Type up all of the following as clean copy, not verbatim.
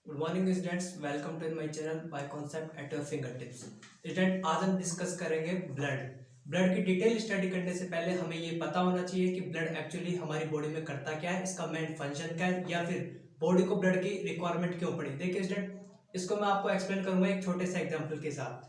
Good morning students, welcome to my channel by concept at your fingertips. Student, आज हम discuss करेंगे blood की detail study करने से पहले हमें ये पता होना चाहिए कि ब्लड एक्चुअली हमारी बॉडी में करता क्या है, इसका मेन फंक्शन क्या है, या फिर बॉडी को ब्लड की रिक्वायरमेंट क्यों पड़ी। देखिए स्टूडेंट, इसको मैं आपको एक्सप्लेन करूंगा एक छोटे से एग्जाम्पल के साथ।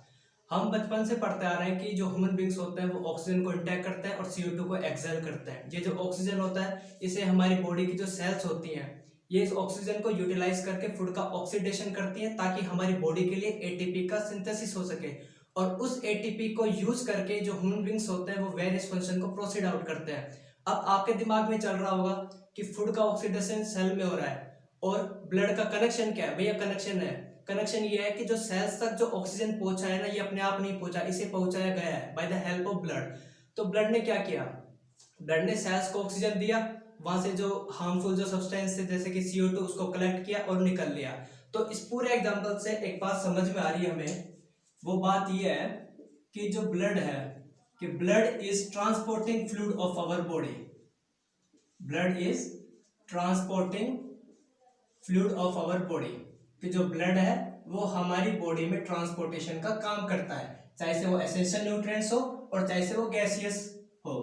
हम बचपन से पढ़ते आ रहे हैं कि जो ह्यूमन बींग्स होते हैं वो ऑक्सीजन को इंटेक करते हैं और CO2 को एक्सहेल करते हैं। ये जो ऑक्सीजन होता है इसे हमारी बॉडी की जो सेल्स होती हैं ये इस ऑक्सीजन को यूटिलाइज करके फूड का ऑक्सीडेशन करती है ताकि हमारी बॉडी के लिए एटीपी का सिंथेसिस हो सके, और उस एटीपी को यूज करके जो ह्यूमन बींग्स होते हैं वो वेरियस फंक्शन को प्रोसीड आउट करते हैं। अब आपके दिमाग में चल रहा होगा कि फूड का ऑक्सीडेशन सेल में हो रहा है और ब्लड का कनेक्शन क्या है। भैया कनेक्शन है, कनेक्शन ये है कि जो सेल्स तक जो ऑक्सीजन पहुंचा है ना, ये अपने आप नहीं पहुंचा, इसे पहुंचाया गया है by the help of blood. तो ब्लड ने क्या किया, ब्लड ने सेल्स को ऑक्सीजन दिया, वहां से जो हार्मफुल जो सब्सटेंस है जैसे कि CO2 उसको कलेक्ट किया और निकल लिया। तो इस पूरे एग्जांपल से एक बात समझ में आ रही है हमें, वो बात ये है कि जो ब्लड है कि blood is transporting fluid of our body. Blood is transporting fluid of our body, कि जो ब्लड है वो हमारी बॉडी में ट्रांसपोर्टेशन का काम करता है, चाहे से वो एसेंशियल न्यूट्रिएंट्स हो और चाहे से वो गैसियस हो।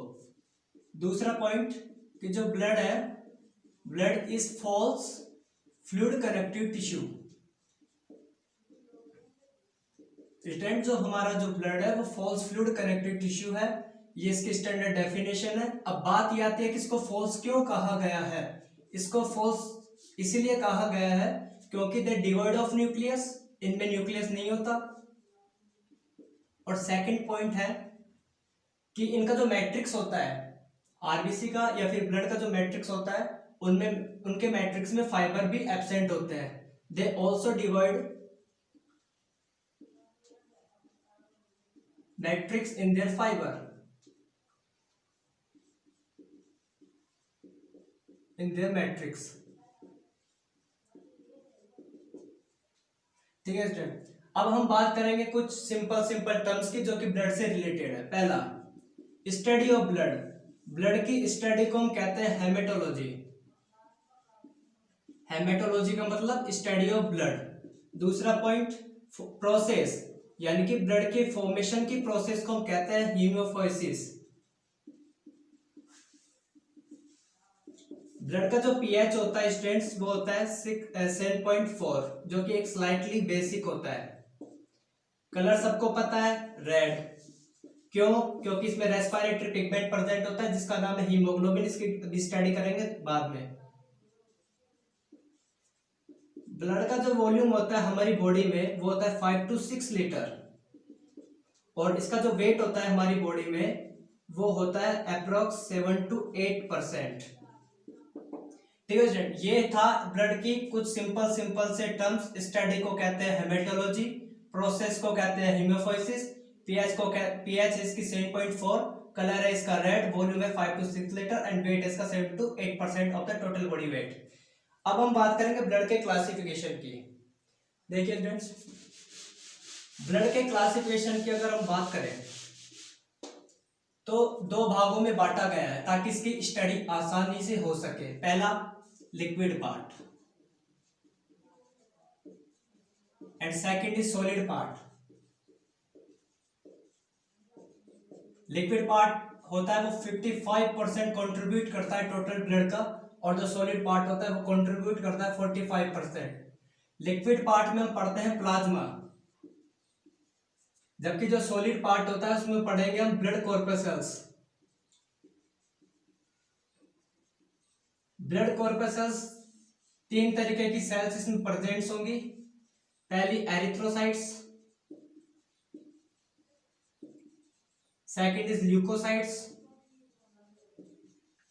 दूसरा पॉइंट कि जो ब्लड है, blood is false fluid connective tissue. Student, जो हमारा जो ब्लड है वो फॉल्स फ्लूइड कनेक्टिव टिश्यू है, ये इसकी स्टैंडर्ड डेफिनेशन है। अब बात ये आती है कि इसको फॉल्स क्यों कहा गया है। इसको फॉल्स इसीलिए कहा गया है क्योंकि दे डिवॉइड ऑफ न्यूक्लियस, इनमें न्यूक्लियस नहीं होता। और सेकंड पॉइंट है कि इनका जो मैट्रिक्स होता है आरबीसी का या फिर ब्लड का जो मैट्रिक्स होता है उनमें उनके मैट्रिक्स में फाइबर भी एब्सेंट होते हैं। They also divide matrix in their fibre, in their matrix. ठीक है स्टूडेंट, अब हम बात करेंगे कुछ सिंपल टर्म्स की जो कि ब्लड से रिलेटेड है। पहला, स्टडी ऑफ ब्लड। ब्लड की स्टडी को हम कहते हैं हेमेटोलॉजी। हेमेटोलॉजी का मतलब स्टडी ऑफ ब्लड। दूसरा पॉइंट, प्रोसेस, यानी कि ब्लड के फॉर्मेशन की प्रोसेस को हम कहते हैं हीमोफोइसिस। ब्लड का जो पीएच होता है स्टूडेंट्स वो होता है 7.4, जो कि एक स्लाइटली बेसिक होता है। कलर सबको पता है, रेड। क्यों? क्योंकि इसमें रेस्पिरेटरी पिगमेंट प्रेजेंट होता है जिसका नाम है हीमोग्लोबिन। इसकी स्टडी करेंगे बाद में। ब्लड का जो वॉल्यूम होता है हमारी बॉडी में वो होता है 5 to 6 लीटर, और इसका जो वेट होता है हमारी बॉडी में वो होता है अप्रोक्स 7 to 8%। ठीक है स्टूडेंट, ये था ब्लड की कुछ सिंपल से टर्म्स। स्टडी को कहते हैं हेमेटोलॉजी, प्रोसेस को कहते हैं हीमोफोइसिस, पीएच इसकी 7.4, कलर है इसका रेड, वॉल्यूम है 5 to 6 लीटर एंड वेट इसका 7 to 8% of the total body weight. अब हम बात करेंगे ब्लड के क्लासिफिकेशन की। देखिए स्टूडेंट्स, ब्लड के क्लासिफिकेशन की अगर हम बात करें तो दो भागों में बांटा गया है ताकि इसकी स्टडी आसानी से हो सके। पहला, liquid part, and second is solid part. Liquid part होता है वो 55% कंट्रीब्यूट करता है टोटल ब्लड का, और जो सॉलिड पार्ट होता है वो कंट्रीब्यूट करता है 45%। लिक्विड पार्ट में हम पढ़ते हैं प्लाज्मा, जबकि जो सॉलिड पार्ट होता है उसमें पढ़ेंगे हम ब्लड कॉर्पसेल्स। ब्लड कॉर्पसेल्स 3 तरीके की सेल्स इसमें प्रेजेंट होंगी। पहली erythrocytes, second is leucocytes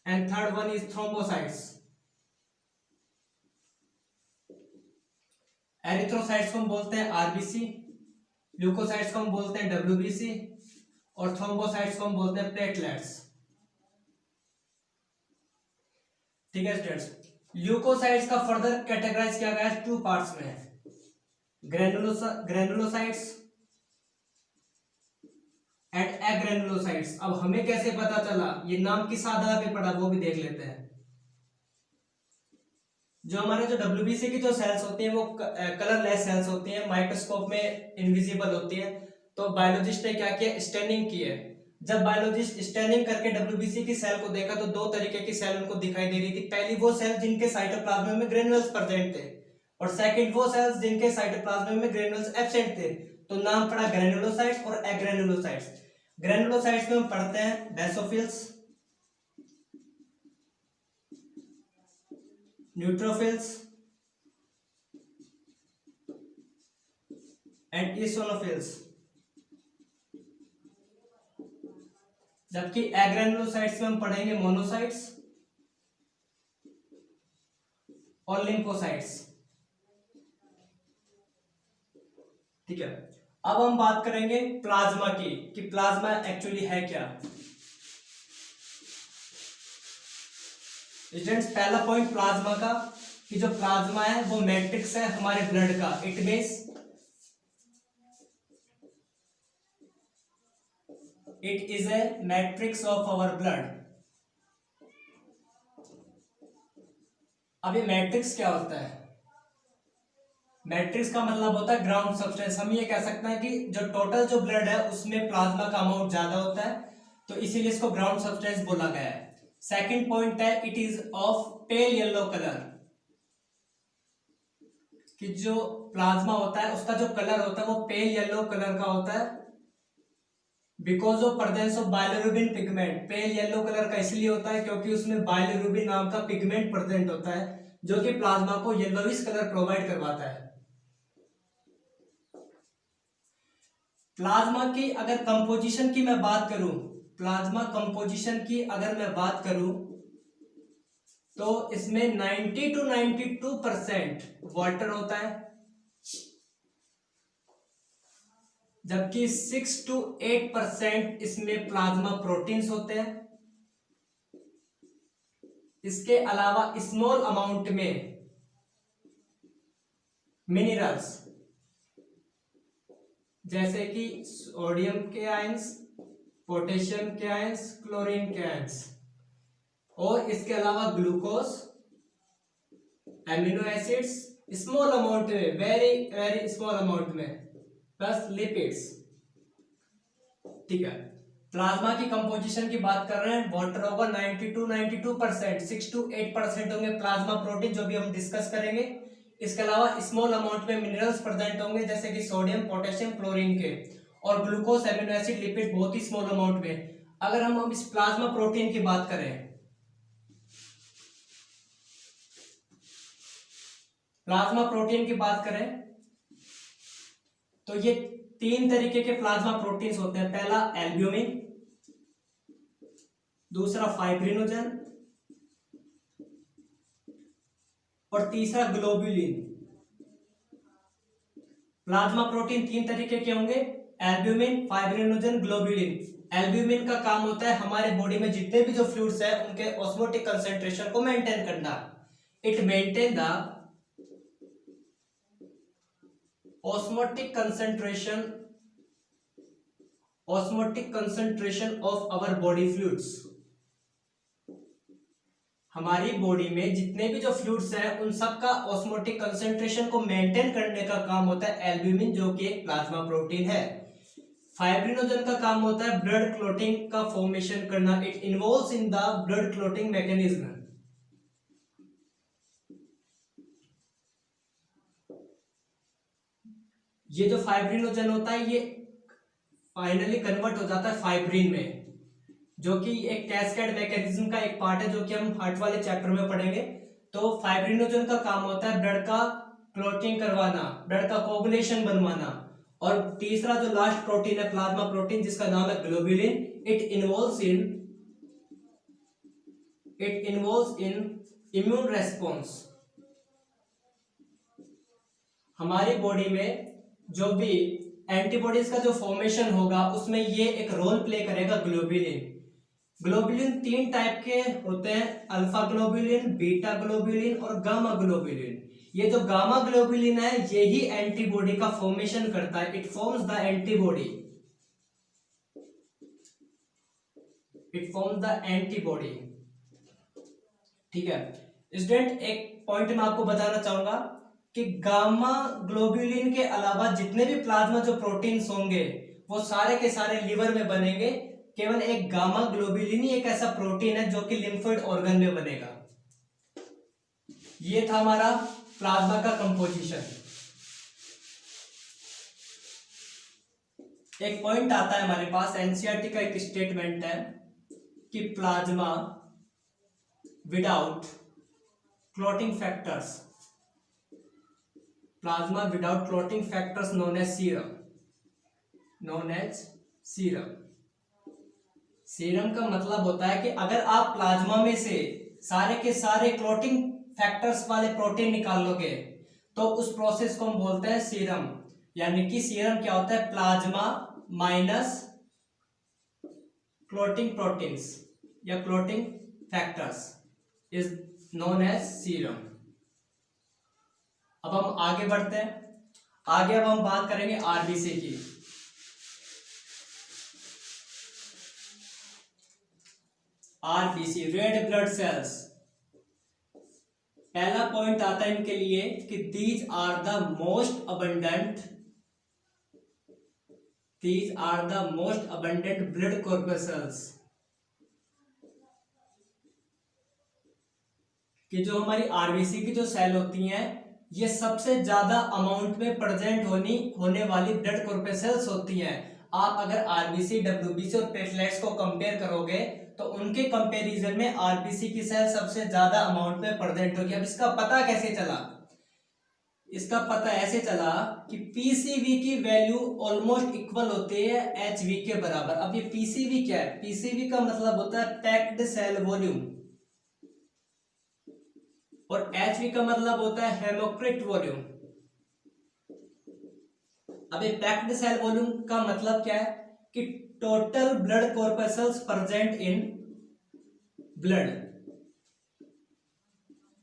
and third one is thrombocytes. Erythrocytes को हम बोलते हैं आरबीसी, ल्यूकोसाइट्स को हम बोलते हैं डब्ल्यूबीसी, और थ्रोम्बोसाइट्स को हम बोलते हैं प्लेटलेट्स। ठीक है स्टूडेंट्स, ल्यूकोसाइट्स का फर्दर कैटेगराइज किया गया है 2 पार्ट्स में, ग्रेनुलोसाइट्स एंड एग्रेनुलोसाइट्स। अब हमें कैसे पता चला, ये नाम किस आधार पे पड़ा वो भी देख लेते हैं। जो हमारे जो डब्ल्यूबीसी की जो सेल्स होती हैं वो कलरलेस सेल्स होती हैं, माइक्रोस्कोप में इनविजिबल होती है। तो बायोलॉजिस्ट ने क्या किया, स्टैनिंग की है। जब बायोलॉजिस्ट स्टैनिंग करके डब्ल्यूबीसी की सेल को देखा तो दो तरीके की सेल उनको दिखाई दे रही थी। पहली वो सेल जिनके साइटोप्लाज्म में ग्रेन्युल्स प्रेजेंट थे, और सेकंड वो सेल्स जिनके साइटोप्लाज्म में ग्रेन्युल्स एब्सेंट थे। तो नाम पड़ा ग्रेनुलोसाइट्स और एग्रेनुलोसाइट्स। ग्रेनुलोसाइट्स में हम पढ़ते हैं बेसोफिल्स, न्यूट्रोफिल्स एंड ईओसिनोफिल्स, जबकि एग्रेनुलोसाइट्स में हम पढ़ेंगे मोनोसाइट्स और लिम्फोसाइट्स। ठीक है, अब हम बात करेंगे प्लाज्मा की कि प्लाज्मा एक्चुअली है क्या। स्टूडेंट्स, पहला पॉइंट प्लाज्मा का कि जो प्लाज्मा है वो मैट्रिक्स है हमारे ब्लड का। It means it is a matrix of our blood. अब ये मैट्रिक्स क्या होता है? मैट्रिक्स का मतलब होता है ग्राउंड सब्सटेंस। हम ये कह सकते हैं कि जो टोटल जो ब्लड है उसमें प्लाज्मा का अमाउंट ज्यादा होता है, तो इसीलिए इसको ग्राउंड सब्सटेंस बोला गया है। सेकंड पॉइंट है it is of pail yellow colour, कि जो प्लाज्मा होता है उसका जो कलर होता है वो पेल येलो कलर का होता है because of presence of bilirubin pigment. Pale yellow colour का इसलिए होता है क्योंकि उसमें बाइलिरुबिन नाम का पिगमेंट प्रेजेंट होता है जो कि प्लाज्मा को येलोइश कलर प्रोवाइड करवाता है। प्लाज्मा की अगर कंपोजिशन की मैं बात करूं, प्लाज्मा कंपोजिशन की अगर मैं बात करूं तो इसमें 90 to 92% वाटर होता है, जबकि 6 to 8% इसमें प्लाज्मा प्रोटीन्स होते हैं। इसके अलावा स्मॉल अमाउंट में मिनरल्स जैसे कि सोडियम के आयंस, पोटेशियम के आयंस, क्लोरीन के आयंस, और इसके अलावा glucose, amino acids small amount में, वेरी वेरी स्मॉल अमाउंट में, प्लस लिपिड्स। ठीक है, प्लाज्मा की कंपोजिशन की बात कर रहे हैं। वाटर होगा 90 to 92%, 6 to 8% होंगे प्लाज्मा प्रोटीन जो भी हम डिस्कस करेंगे। इसके अलावा स्मॉल अमाउंट में मिनरल्स प्रेजेंट होंगे जैसे कि सोडियम, पोटेशियम, क्लोरीन के, और ग्लूकोज, एमिनो एसिड, लिपिड बहुत ही स्मॉल अमाउंट में। अगर हम इस प्लाज्मा प्रोटीन की बात करें, प्लाज्मा प्रोटीन की बात करें तो ये तीन तरीके के प्लाज्मा प्रोटीन्स होते हैं। पहला एल्ब्यूमिन, दूसरा फाइब्रिनोजन और तीसरा ग्लोबुलिन। प्लाज्मा प्रोटीन तीन तरीके के होंगे, एल्ब्यूमिन, फाइब्रिनोजन, ग्लोबुलिन। एल्ब्यूमिन का काम होता है हमारे बॉडी में जितने भी जो फ्लूइड्स है उनके ऑस्मोटिक कंसंट्रेशन को मेंटेन करना। It maintain the osmotic concentration of our body fluids। हमारी बॉडी में जितने भी जो फ्लूइड्स हैं उन सब का ऑस्मोटिक कंसंट्रेशन को मेंटेन करने का काम होता है एल्ब्यूमिन, जो कि एक प्लाज्मा प्रोटीन है। फाइब्रिनोजन का काम होता है ब्लड क्लॉटिंग का फॉर्मेशन करना। It involves in the blood clotting mechanism. ये जो फाइब्रिनोजन होता है ये फाइनली कन्वर्ट हो जाता है फाइब्रिन में, जो कि एक कैस्केड मैकेनिज्म का एक पार्ट है जो कि हम हार्ट वाले चैप्टर में पढ़ेंगे। तो फाइब्रिनोजन का काम होता है ब्लड का क्लॉटिंग करवाना, ब्लड का कोगुलेशन बनवाना। और तीसरा जो लास्ट प्रोटीन है प्लाज्मा प्रोटीन जिसका नाम है globulin, it involves in immune response. हमारी बॉडी में जो भी एंटीबॉडीज का जो फॉर्मेशन होगा उसमें ये एक रोल प्ले करेगा ग्लोबुलिन। ग्लोबुलिन तीन टाइप के होते हैं, अल्फा ग्लोबुलिन, बीटा ग्लोबुलिन और गामा ग्लोबुलिन। ये जो गामा ग्लोबुलिन है यही एंटीबॉडी का फॉर्मेशन करता है। इट फॉर्म्स द एंटीबॉडी, ठीक है स्टूडेंट। एक पॉइंट मैं आपको बताना चाहूंगा कि गामा ग्लोब्यूलिन के अलावा जितने भी प्लाज्मा जो प्रोटीन्स होंगे वो सारे के सारे लिवर में बनेंगे। केवल एक गामा ग्लोब्यूलिन ही एक ऐसा प्रोटीन है जो कि लिम्फोइड ऑर्गन में बनेगा। ये था हमारा प्लाज्मा का कंपोजिशन। एक पॉइंट आता है हमारे पास, एनसीईआरटी का एक स्टेटमेंट है कि plasma without clotting factors, plasma without clotting factors known as serum, known as serum. Serum का मतलब होता है कि अगर आप प्लाज्मा में से सारे के सारे क्लॉटिंग फैक्टर्स वाले प्रोटीन निकाल लोगे तो उस प्रोसेस को हम बोलते हैं सीरम। यानी कि सीरम क्या होता है, प्लाज्मा माइनस क्लॉटिंग प्रोटीन्स या clotting factors is known as serum. अब हम आगे बढ़ते हैं। आगे अब हम बात करेंगे आरबीसी की। RBC, red blood cells. पहला पॉइंट आता है इनके लिए कि these are the most abundant, these are the most abundant blood corpuscles. कि जो हमारी आरबीसी की जो सेल होती हैं ये सबसे ज्यादा अमाउंट में प्रेजेंट होने वाली ब्लड कॉर्पसेल्स होती हैं। आप अगर आरबीसी, डब्ल्यूबीसी और प्लेटलेट्स को कंपेयर करोगे तो उनके कंपैरिजन में आरबीसी की सेल सबसे ज्यादा अमाउंट में प्रेजेंट होगी। अब इसका पता कैसे चला? इसका पता ऐसे चला कि पीसीवी की वैल्यू ऑलमोस्ट इक्वल होती है एचवी के बराबर। अब ये पीसीवी क्या है? पीसीवी का मतलब होता है पैक्ड सेल वॉल्यूम और एचवी का मतलब होता है हेमोक्रिट वॉल्यूम। अब ये पैक्ड सेल वॉल्यूम का मतलब क्या है कि total blood corpuscles present in blood,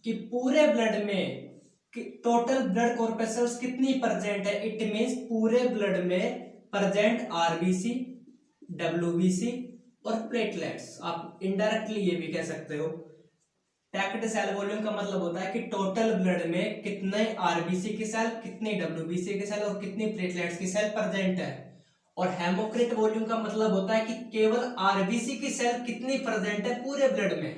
कि पूरे ब्लड में टोटल ब्लड कॉर्पसेल्स कितनी प्रेजेंट है। इट मींस पूरे ब्लड में प्रेजेंट आरबीसी, डब्ल्यूबीसी और प्लेटलेट्स। आप इनडायरेक्टली ये भी कह सकते हो। पैक्ड सेल वॉल्यूम का मतलब होता है कि टोटल ब्लड में कितने आरबीसी की सेल, कितनी डब्ल्यूबीसी की सेल और कितनी प्लेटलेट्स की सेल प्रेजेंट है। और हेमोक्रिट वॉल्यूम का मतलब होता है कि केवल आरबीसी की सेल कितनी प्रेजेंट है पूरे ब्लड में,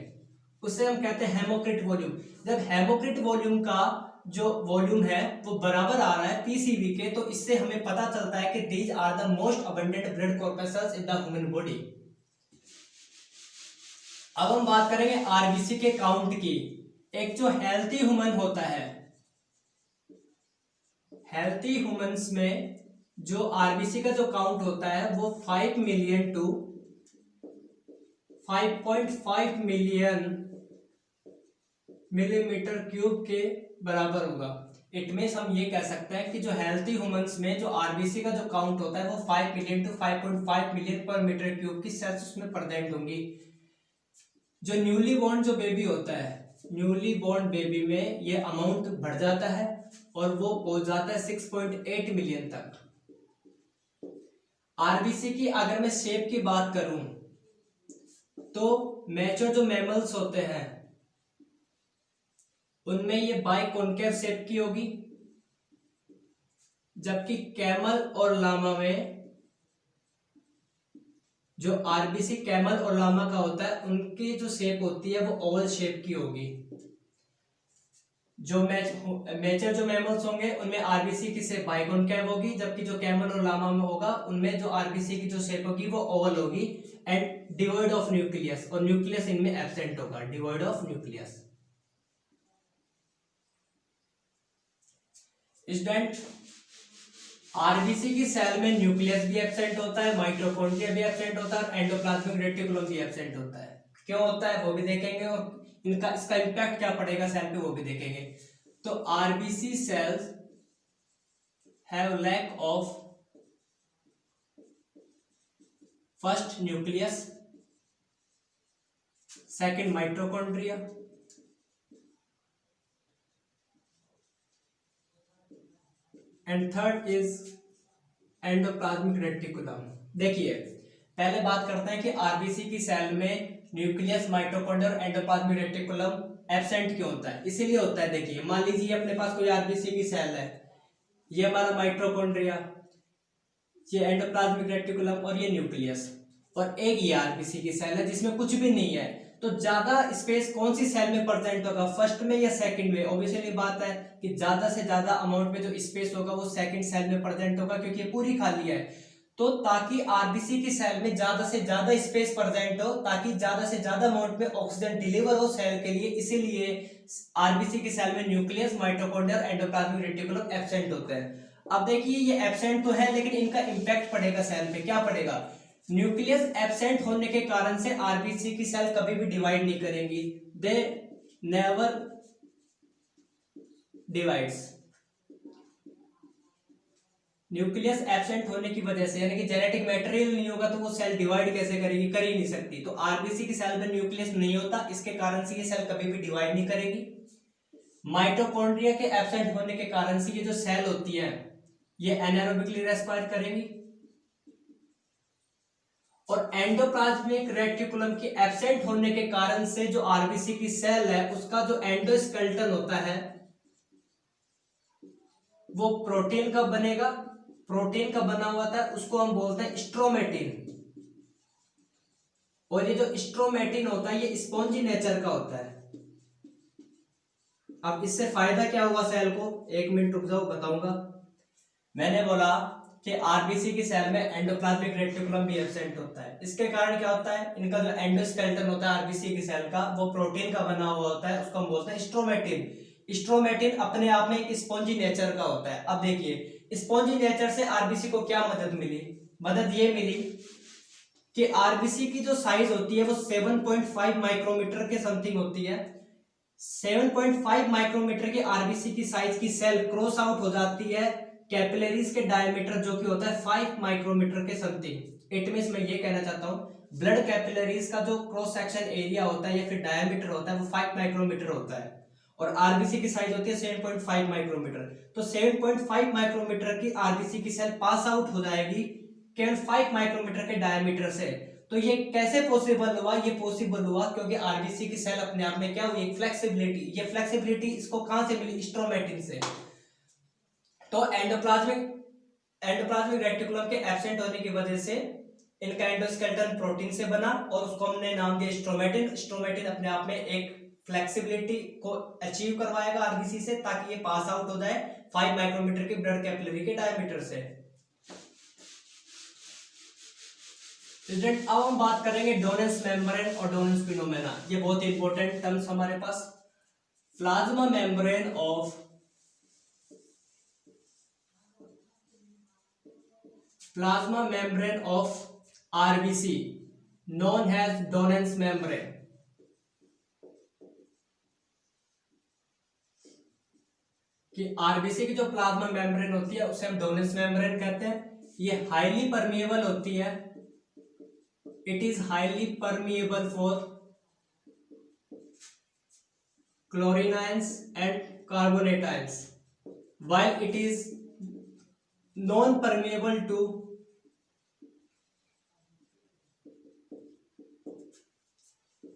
उसे हम कहते हैं हेमोक्रिट वॉल्यूम। जब हेमोक्रिट वॉल्यूम का जो वॉल्यूम है वो बराबर आ रहा है पीसीवी के, तो इससे हमें पता चलता है कि these are the most abundant blood corpuscles in the human body. अब हम बात करेंगे आरबीसी के काउंट की। एक जो हेल्थी ह्यूमन होता है, हेल्थी ह्यूमंस में जो आरबीसी का जो काउंट होता है वो 5 million to 5.5 million millimetre cube के बराबर होगा। इट मींस हम ये कह सकते हैं कि जो हेल्थी ह्यूमंस में जो आरबीसी का जो काउंट होता है वो 5 मिलियन टू 5.5 मिलियन पर मीटर क्यूब की सेल्स उसमें प्रेजेंट होंगी। जो न्यूली बॉर्न जो बेबी होता है, न्यूली बॉर्न बेबी में ये अमाउंट बढ़ जाता है और वो पहुंच जाता है 6.8 मिलियन तक। आरबीसी की अगर मैं शेप की बात करूं तो मैच्योर जो मैमल्स होते हैं उनमें ये बाइकॉन्केव शेप की होगी, जबकि कैमल और लामा में जो आरबीसी कैमल और लामा का होता है उनकी जो शेप होती है वो ओवल शेप की होगी। जो मेजर जो मैमल्स होंगे उनमें आरबीसी की शेप बाइकॉन्केव होगी, जबकि जो कैमल और लामा में होगा उनमें जो आरबीसी की जो शेप होगी वो ओवल होगी एंड डिवॉइड ऑफ न्यूक्लियस, और न्यूक्लियस इनमें एब्सेंट होगा, devoid of nucleus. Student, RBC की सेल में न्यूक्लियस भी एब्सेंट होता है, माइटोकॉन्ड्रिया भी एब्सेंट होता है और एंडोप्लाज्मिक रेटिकुलम भी एब्सेंट होता है। क्यों होता है वो भी देखेंगे और इसका इम्पैक्ट क्या पड़ेगा सेल पे वो भी देखेंगे। तो RBC cells have lack of first nucleus, second mitochondria, and third is endoplasmic reticulum. देखिए पहले बात करते हैं कि आरबीसी की सेल में न्यूक्लियस, माइटोकॉन्ड्रिया और एंडोप्लाज्मिक रेटिकुलम एब्सेंट क्यों होता है? इसीलिए होता है, देखिए मान लीजिए अपने पास कोई आरबीसी की सेल है, ये हमारा माइटोकॉन्ड्रिया, ये एंडोप्लाज्मिक रेटिकुलम और ये न्यूक्लियस, और एक ये आरबीसी की सेल है जिसमें कुछ भी नहीं है। तो ज्यादा स्पेस कौन सी सेल में प्रेजेंट होगा, फर्स्ट में या सेकंड में? ऑब्वियसली बात है कि ज्यादा से ज्यादा अमाउंट में जो स्पेस होगा वो सेकंड सेल में प्रेजेंट होगा, क्योंकि ये पूरी खाली है। तो ताकि आरबीसी की सेल में ज्यादा से ज्यादा स्पेस प्रेजेंट हो, ताकि ज्यादा से ज्यादा अमाउंट में ऑक्सीजन डिलीवर हो सेल के लिए, इसीलिए आरबीसी की सेल में nucleus, mitochondria, endoplasmic reticulum absent होते हैं। अब देखिए ये एब्सेंट तो है, लेकिन इनका इंपैक्ट पड़ेगा सेल पे, क्या पड़ेगा? न्यूक्लियस एब्सेंट होने के कारण से आरबीसी की सेल कभी भी डिवाइड नहीं करेंगी, they never divides. Nucleus absent होने की वजह से, यानी कि जेनेटिक मटेरियल नहीं होगा तो वो सेल डिवाइड कैसे करेगी? कर ही नहीं सकती। तो आरबीसी की सेल में न्यूक्लियस नहीं होता, इसके कारण से ये सेल कभी भी डिवाइड नहीं करेगी। माइटोकॉन्ड्रिया के एब्सेंट होने के कारण से ये जो सेल होती है ये एनारोबिकली रेस्पायर करेंगी, और एंडोप्लाज्मिक रेटिकुलम के एब्सेंट होने के कारण से जो आरबीसी की सेल है उसका जो एंडोस्केलेटन होता है वो प्रोटीन का बनेगा, प्रोटीन का बना हुआ था, उसको हम बोलते हैं स्ट्रोमेटिन। और ये जो स्ट्रोमेटिन होता है ये स्पॉन्जी नेचर का होता है। अब इससे फायदा क्या हुआ सेल को? एक मिनट रुक जाओ, बताऊंगा। मैंने बोला कि आरबीसी की सेल में एंडोप्लाज्मिक रेटिकुलम भी एब्सेंट होता है। इसके कारण क्या होता है, इनका जो एंडोस्केलेटन होता है आरबीसी की सेल का वो प्रोटीन का बना हुआ होता है, उसको हम बोलते हैं स्ट्रोमेटिन। स्ट्रोमेटिन अपने आप में एक स्पॉन्जी नेचर का होता है। अब देखिए स्पॉन्जी नेचर से आरबीसी को क्या मदद मिली? मदद ये मिली कि आरबीसी की जो साइज होती है वो 7.5 माइक्रोमीटर के समथिंग होती है। 7.5 माइक्रोमीटर की आरबीसी की साइज की सेल क्रॉस आउट हो जाती है कैपिलरीज के डायमीटर जो कि होता है 5 माइक्रोमीटर के समथिंग। इट मींस मैं ये कहना चाहता हूं ब्लड कैपिलरीज का जो क्रॉस सेक्शन एरिया होता है या फिर डायमीटर होता है वो 5 माइक्रोमीटर होता है, और आरबीसी की साइज होती है 7.5 माइक्रोमीटर। तो 7.5 माइक्रोमीटर की आरबीसी की सेल पास आउट हो जाएगी केवल 5 माइक्रोमीटर के डायमीटर से। तो ये कैसे पॉसिबल हुआ? ये पॉसिबल हुआ क्योंकि आरबीसी की सेल अपने आप में क्या हुई? फ्लेक्सिबिलिटी। ये फ्लेक्सिबिलिटी इसको कहां से मिली? स्ट्रोमेटिन से। तो एंडोप्लाज्मिक रेटिकुलम के एब्सेंट होने की वजह से इनका एंडोस्केलेटन प्रोटीन से बना और उसको हमने नाम दिया स्ट्रोमेटिन। स्ट्रोमेटिन अपने आप में एक फ्लेक्सिबिलिटी को अचीव करवाएगा आरबीसी से, ताकि ये पास आउट हो जाए 5 माइक्रोमीटर की ब्लड कैपिलरी के डायमीटर से। स्टूडेंट अब हम बात करेंगे डोनेंस मेम्ब्रेन और डोनेंस फिनोमेना। ये बहुत इंपॉर्टेंट टर्म्स हमारे पास। Plasma membrane of RBC known as Donance membrane। कि आरबीसी की जो प्लाज्मा मेम्ब्रेन होती है उसे हम डोनेंस मेम्ब्रेन कहते हैं। ये हाईली परमिएबल होती है, it is highly permeable for chlorine ions and carbonate ions, while it is non-permeable to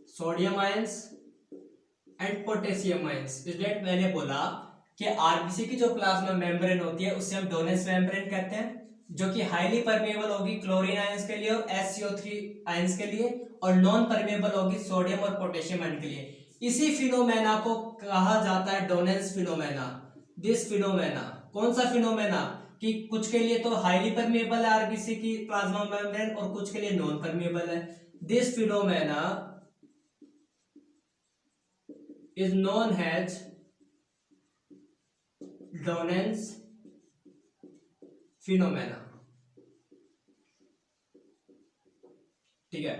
sodium ions and potassium ions. इसलिए मैंने बोला कि आरबीसी की जो प्लाज्मा मेम्ब्रेन होती है उससे हम डोनेंस मेम्ब्रेन कहते हैं, जो कि हाईली परमेबल होगी क्लोरीन आयंस के लिए और SCO3 आयंस के लिए, और नॉन परमेबल होगी सोडियम और पोटेशियम आयन के लिए। इसी फिनोमेना को कहा जाता है डोनेंस फिनोमेना। दिस फिनोमेना, कौन सा फिनोमेना? कि कुछ के लिए तो हाईली परमेबल है आरबीसी की प्लाज्मा मेम्ब्रेन और कुछ के लिए नॉन परमेबल है। This phenomena is known as Donance phenomena। ठीक है,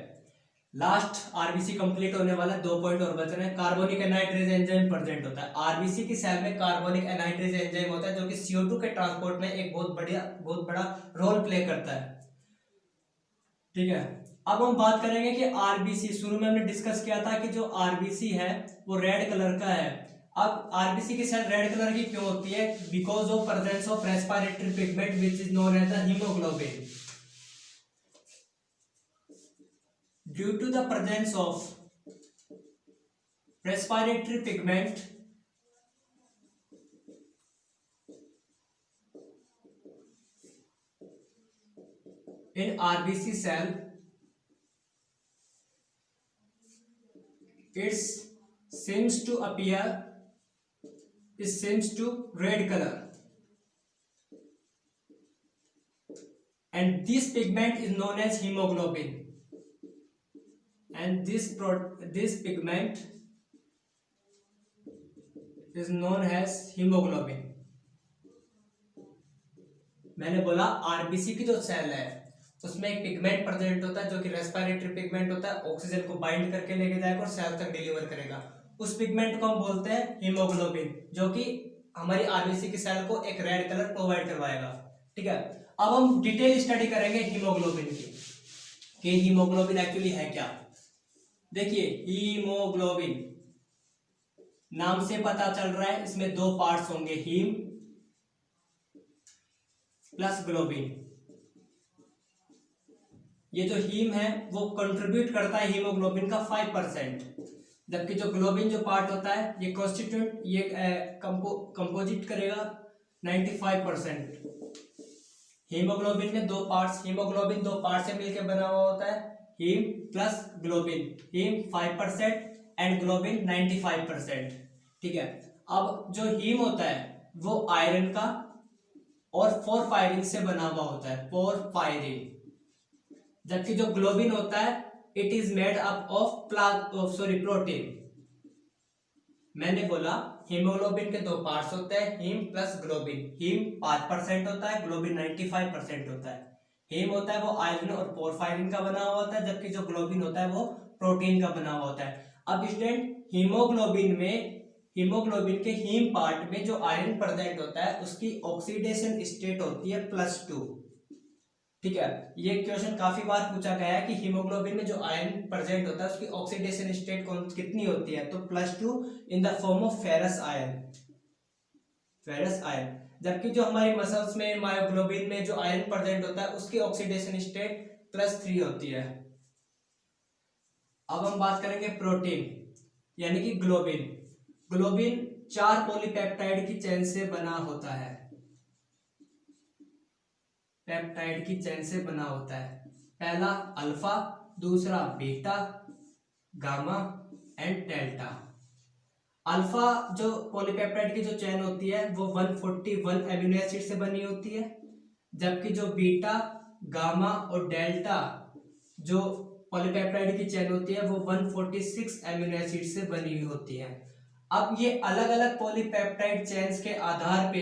लास्ट आरबीसी कंप्लीट होने वाला है, 2 पॉइंट और बच रहे हैं। कार्बोनिक एनाहाइड्रेज एंजाइम प्रेजेंट होता है आरबीसी की सेल में। कार्बोनिक एनाहाइड्रेज एंजाइम होता है जो कि CO2 के ट्रांसपोर्ट में एक बहुत बड़ा रोल प्ले करता है। ठीक है, अब हम बात करेंगे कि आरबीसी, शुरू में हमने डिस्कस किया था कि जो आरबीसी है वो रेड कलर का है। अब आरबीसी की सेल रेड कलर की क्यों होती है? Because of presence of respiratory pigment which is known as the haemoglobin. Due to the presence of respiratory pigment in RBC cell, it seems to appear, it seems to red color, and this pigment is known as hemoglobin, and this pigment is known as hemoglobin. मैंने बोला RBC की जो cell है उसमें एक pigment present होता है जो कि रेस्पिरेटरी पिगमेंट होता है, ऑक्सीजन को बाइंड करके लेके जाएगा और सेल तक डिलीवर करेगा। उस पिगमेंट को हम बोलते हैं हीमोग्लोबिन, जो कि हमारी आरबीसी की सेल को एक रेड कलर प्रोवाइड करवाएगा। ठीक है, अब हम डिटेल स्टडी करेंगे हीमोग्लोबिन की कि हीमोग्लोबिन एक्चुअली है क्या। देखिए हीमोग्लोबिन नाम से पता चल रहा है इसमें दो पार्ट्स होंगे, हीम प्लस ग्लोबिन। ये जो हीम है वो कंट्रीब्यूट करता है हीमोग्लोबिन का 5%, जबकि जो ग्लोबिन जो पार्ट होता है ये कॉन्स्टिट्यूएंट ये कंपोजिट करेगा 95%। हीमोग्लोबिन में दो पार्ट्स, हीमोग्लोबिन दो पार्ट से मिलकर बना हुआ होता है, haem plus globin. Haem 5% and globin 95%। ठीक है, अब जो हीम होता है वो आयरन का और पोरफायरिन से बना हुआ होता है, पोरफायरिन, जबकि जो ग्लोबिन होता है it is made up of protein. मैंने बोला हीमोग्लोबिन के दो पार्ट्स होते हैं, हीम प्लस ग्लोबिन। हीम 5% होता है, ग्लोबिन 95% होता है। हीम होता है वो आयरन और पोरफायरिन का बना हुआ होता है, जबकि जो ग्लोबिन होता है वो प्रोटीन का बना हुआ होता है। अब स्टूडेंट हीमोग्लोबिन के हीम पार्ट में जो आयरन प्रेजेंट होता है उसकी ऑक्सीडेशन स्टेट होती है +2। ठीक है, ये क्वेश्चन काफी बार पूछा गया है कि हीमोग्लोबिन में जो आयरन प्रेजेंट होता है उसकी ऑक्सीडेशन स्टेट कितनी होती है, तो +2 in the form of ferrous iron. जबकि जो हमारी मसल्स में मायोग्लोबिन में जो आयरन प्रेजेंट होता है उसकी ऑक्सीडेशन स्टेट +3 होती है। अब हम बात करेंगे प्रोटीन यानी कि ग्लोबिन। ग्लोबिन 4 पॉलीपेप्टाइड की चेन से बना होता है, पेप्टाइड की चेन से बना होता है। पहला अल्फा, दूसरा beta, gamma and delta. Alpha जो पॉलीपेप्टाइड की जो चेन होती है वो 141 अमीनो एसिड से बनी होती है, जबकि जो बीटा, गामा और डेल्टा जो पॉलीपेप्टाइड की चेन होती है वो 146 अमीनो एसिड से बनी हुई होती है। अब ये अलग अलग पॉलीपेप्टाइड चेन्स के आधार पे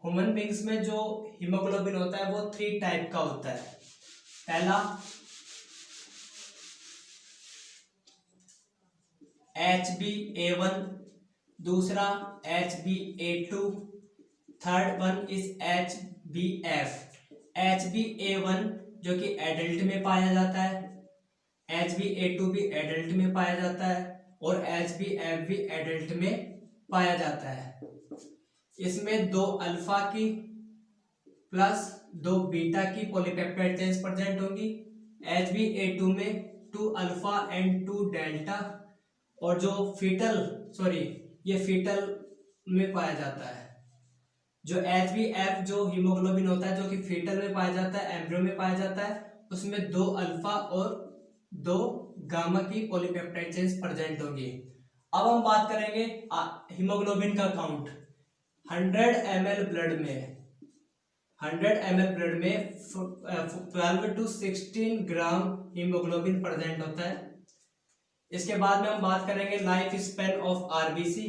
ह्यूमन बींग्स में जो हीमोग्लोबिन होता है वो 3 टाइप का होता है। पहला HbA1, दूसरा HbA2, third one is HbF। HbA1 जो कि एडल्ट में पाया जाता है, HbA2 भी एडल्ट में पाया जाता है और HbF भी एडल्ट में पाया जाता है। इसमें 2 अल्फा की प्लस 2 बीटा की पॉलीपेप्टाइड चेन्स प्रेजेंट होंगी। HbA2 में 2 अल्फा एंड 2 डेल्टा, और जो ये फीटल में पाया जाता है। जो HbF जो हीमोग्लोबिन होता है जो कि फीटल में पाया जाता है, एम्ब्रियो में पाया जाता है, उसमें 2 अल्फा और 2 गामा की पॉलीपेप्टाइड चेन्स प्रेजेंट होंगी। अब हम बात करेंगे हीमोग्लोबिन का काउंट। 100 ml ब्लड में 12 to 16 ग्राम हीमोग्लोबिन प्रेजेंट होता है। इसके बाद में हम बात करेंगे life span of RBC.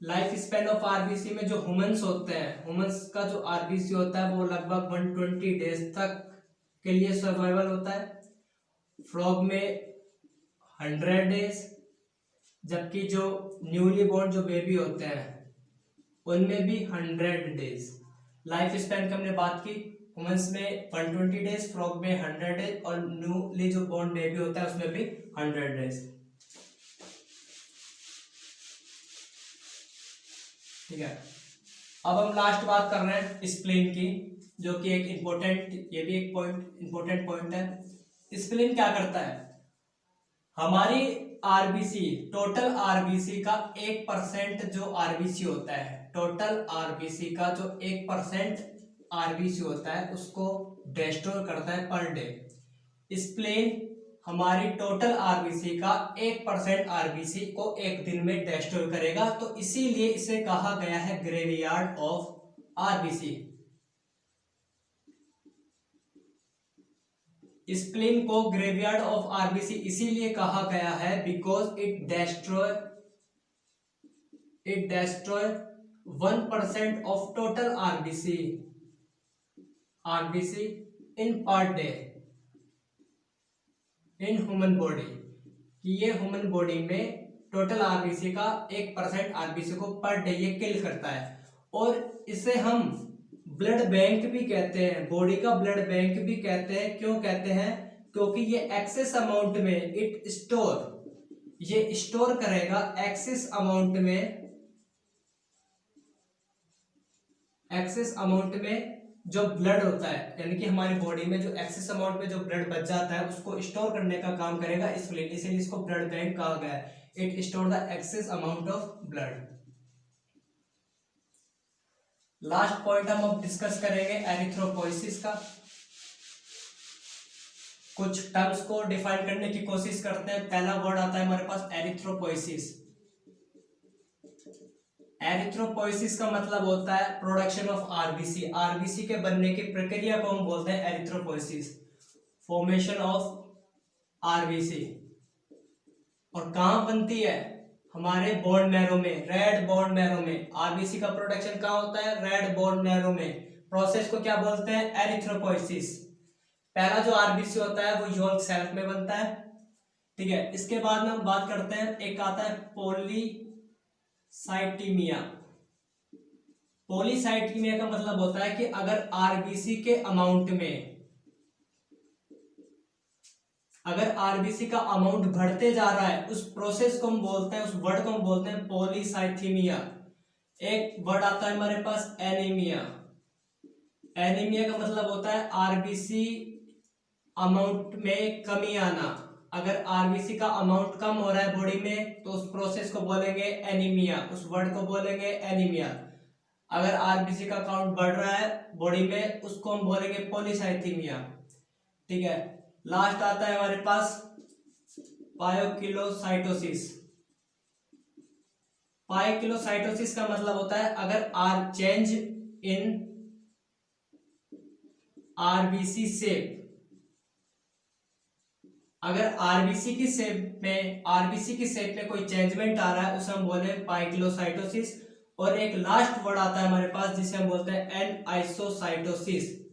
Life span of RBC में जो ह्यूमंस होते हैं, ह्यूमंस का जो आरबीसी होता है वो लगभग 120 डेज तक के लिए सर्वाइवल होता है। फ्रॉग में 100 डेज, जबकि जो न्यूली बोर्न जो बेबी होते हैं उनमें भी 100 डेज। लाइफ स्पैन की हमने बात की, ह्यूमंस में 120 डेज, फ्रॉग में 100 डेज और न्यूली जो बोर्न बेबी होता है उसमें भी 100 डेज। ठीक है, अब हम लास्ट बात कर रहे हैं स्प्लीन की, जो कि एक इम्पोर्टेंट पॉइंट है। स्प्लीन क्या करता है? हमारी आरबीसी, टोटल आरबीसी का 1% जो आरबीसी होता है, टोटल आरबीसी का जो 1% आरबीसी होता है उसको डिस्ट्रॉय करता है पर डे। स्प्लीन हमारी टोटल आरबीसी का 1% आरबीसी को एक दिन में डिस्ट्रॉय करेगा, तो इसीलिए इसे कहा गया है ग्रेवयार्ड ऑफ आरबीसी। स्प्लीन को ग्रेवयार्ड ऑफ आरबीसी इसीलिए कहा गया है because it destroy 1% of total RBC in per day in human body, कि ये ह्यूमन बॉडी में टोटल आरबीसी का 1% आरबीसी को पर डे ये किल करता है। और इसे हम ब्लड बैंक भी कहते हैं, बॉडी का ब्लड बैंक भी कहते हैं। क्यों कहते हैं? क्योंकि ये एक्सेस अमाउंट में ये स्टोर करेगा एक्सेस अमाउंट में जो ब्लड होता है, यानी कि हमारी बॉडी में जो एक्सेस अमाउंट में जो ब्लड बच जाता है उसको स्टोर करने का काम करेगा स्प्लीन, इसीलिए इसको ब्लड बैंक कहा गया है। It store the excess amount of blood. Last point हम अब डिस्कस करेंगे एरिथ्रोपोइसिस का। कुछ टर्म्स को डिफाइन करने की कोशिश करते हैं। पहला वर्ड आता है हमारे पास एरिथ्रोपोइसिस। एरिथ्रोपोइसिस का मतलब होता है प्रोडक्शन ऑफ आरबीसी। आरबीसी के बनने की प्रक्रिया को हम बोलते हैं एरिथ्रोपोइसिस, फॉर्मेशन ऑफ आरबीसी। और कहां बनती है? हमारे बोन मैरो में, रेड बोन मैरो में। आरबीसी का प्रोडक्शन कहां होता है? रेड बोन मैरो में। प्रोसेस को क्या बोलते हैं? एरिथ्रोपोइसिस। पहला जो आरबीसी होता है वो यॉल्क सेल्स में बनता है, ठीक है। इसके बाद में हम बात करते हैं, एक आता है पॉलीसाइटीमिया। पॉलीसाइटीमिया का मतलब होता है कि अगर आरबीसी के अमाउंट में, अगर आरबीसी का अमाउंट बढ़ते जा रहा है, उस प्रोसेस को हम बोलते हैं, उस वर्ड को हम बोलते हैं पॉलीसाइथीमिया। एक वर्ड आता है हमारे पास एनीमिया। एनीमिया का मतलब होता है आरबीसी अमाउंट में कमी आना। अगर आरबीसी का अमाउंट कम हो रहा है बॉडी में तो उस प्रोसेस को बोलेंगे एनीमिया, उस वर्ड को बोलेंगे एनीमिया। अगर आरबीसी का काउंट बढ़ रहा है बॉडी में उसको हम बोलेंगे पॉलीसाइथीमिया, ठीक है। लास्ट आता है हमारे पास पायोकिलोसाइटोसिस। पायोकिलोसाइटोसिस का मतलब होता है अगर चेंज इन आरबीसी शेप, अगर आरबीसी की शेप में कोई चेंजमेंट आ रहा है उसे हम बोले पायोकिलोसाइटोसिस। और एक लास्ट वर्ड आता है हमारे पास जिसे हम बोलते हैं एनआइसोसाइटोसिस।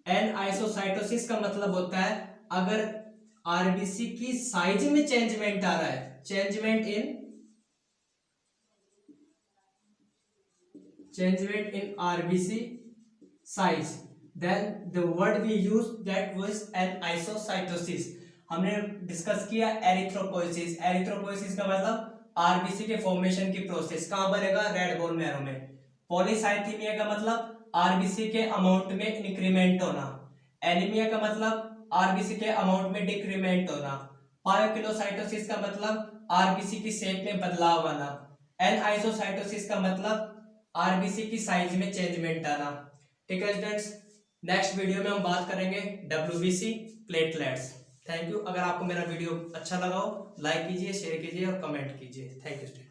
एनआइसोसाइटोसिस का मतलब होता है अगर आरबीसी की साइज में चेंजमेंट आ रहा है, changement in RBC size, then the word we use that was एनआइसोसाइटोसिस। हमने डिस्कस किया एरिथ्रोपोइसिस। एरिथ्रोपोइसिस का मतलब आरबीसी के फॉर्मेशन की प्रोसेस कहां बनेगा? रेड बोन मैरो में। पॉलीसाइथीमिया का मतलब आरबीसी के अमाउंट में इंक्रीमेंट होना। एनीमिया का मतलब आरबीसी के अमाउंट में डिक्रीमेंट होना। पायोकिलोसाइटोसिस का मतलब आरबीसी की शेप में बदलाव आना। एनआइसोसाइटोसिस का मतलब आरबीसी की साइज में चेंजमेंट आना, ठीक है स्टूडेंट्स। नेक्स्ट वीडियो में हम बात करेंगे डब्ल्यूबीसी प्लेटलेट्स। Thank you. अगर आपको मेरा वीडियो अच्छा लगा हो लाइक कीजिए, शेयर कीजिए और कमेंट कीजिए। Thank you student.